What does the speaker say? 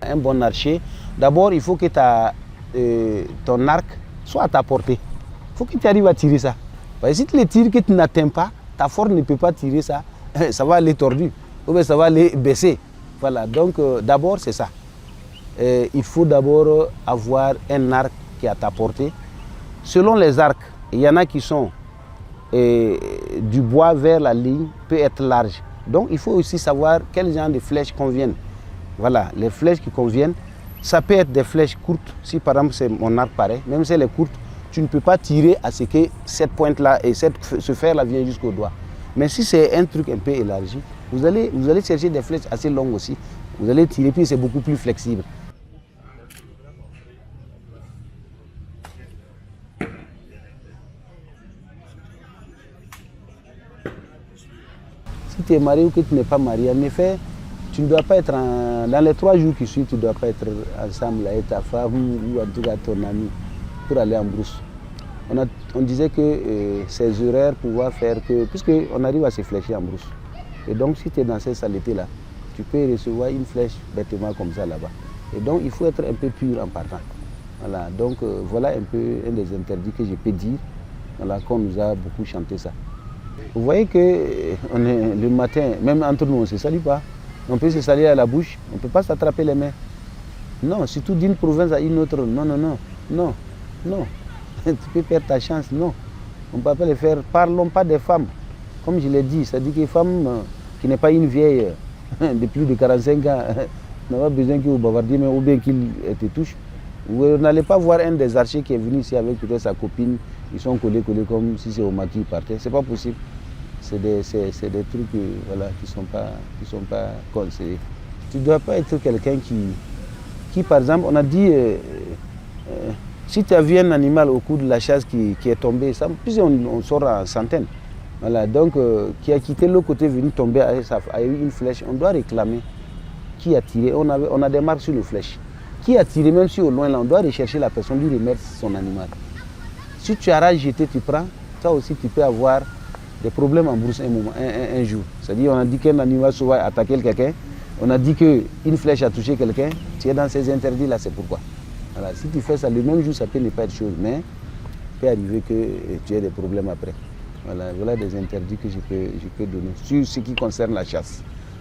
un bon archer, d'abord il faut que ton arc soit à ta portée. Il faut que tu arrives à tirer ça. Parce que si tu le tires que tu n'atteins pas, ta force ne peut pas tirer ça. Ça va aller tordu, ou bien ça va aller baisser. Voilà, donc d'abord c'est ça. Il faut d'abord avoir un arc qui est à ta portée. Selon les arcs, il y en a qui sont du bois vers la ligne, peut être large. Donc il faut aussi savoir quel genre de flèches conviennent. Voilà, les flèches qui conviennent, ça peut être des flèches courtes. Si par exemple c'est mon arc pareil, même si elle est courte, tu ne peux pas tirer à ce que cette pointe-là et ce fer-là vient jusqu'au doigt. Mais si c'est un truc un peu élargi, vous allez chercher des flèches assez longues aussi. Vous allez tirer, puis c'est beaucoup plus flexible. Si tu es marié ou que tu n'es pas marié, en effet, tu ne dois pas être dans les 3 jours qui suivent, tu ne dois pas être ensemble avec ta femme ou en tout cas ton ami pour aller en brousse. On disait que ces horaires pouvaient faire que, puisqu'on arrive à se flécher en brousse. Et donc si tu es dans cette saleté-là, tu peux recevoir une flèche bêtement comme ça là-bas. Et donc il faut être un peu pur en partant. Voilà, donc voilà un peu un des interdits que je peux dire, voilà, qu'on nous a beaucoup chanté ça. Vous voyez que le matin, même entre nous, on ne se salue pas. On peut se saluer à la bouche, on ne peut pas s'attraper les mains. Non, surtout d'une province à une autre. Non, non, non, non, non. Tu peux perdre ta chance, non. On ne peut pas le faire. Parlons pas des femmes. Comme je l'ai dit, c'est-à-dire qu'une femme qui n'est pas une vieille de plus de 45 ans n'a pas besoin qu'il vous bavardie, mais ou bien qu'il te touche. Vous n'allez pas voir un des archers qui est venu ici avec peut-être sa copine. Ils sont collés comme si c'est au maquis partait. C'est pas possible. C'est des trucs voilà, qui sont pas conseillés. Tu ne dois pas être quelqu'un qui, par exemple, on a dit, si tu as vu un animal au cours de la chasse qui est tombé, ça, puis on sort en centaines. Voilà, donc, qui a quitté l'autre côté, venu tomber avec une flèche, on doit réclamer qui a tiré. On a des marques sur les flèches. Qui a tiré, même si au loin, là, on doit rechercher la personne, lui remettre son animal. Si tu as jeté, tu prends, ça aussi, tu peux avoir des problèmes en brousse un jour. C'est-à-dire, on a dit qu'un animal sauvage a attaqué quelqu'un, on a dit qu'une flèche a touché quelqu'un, tu es dans ces interdits-là, c'est pourquoi. Voilà, si tu fais ça le même jour, ça peut ne pas être chose, mais il peut arriver que tu aies des problèmes après. Voilà des interdits que je peux donner sur ce qui concerne la chasse.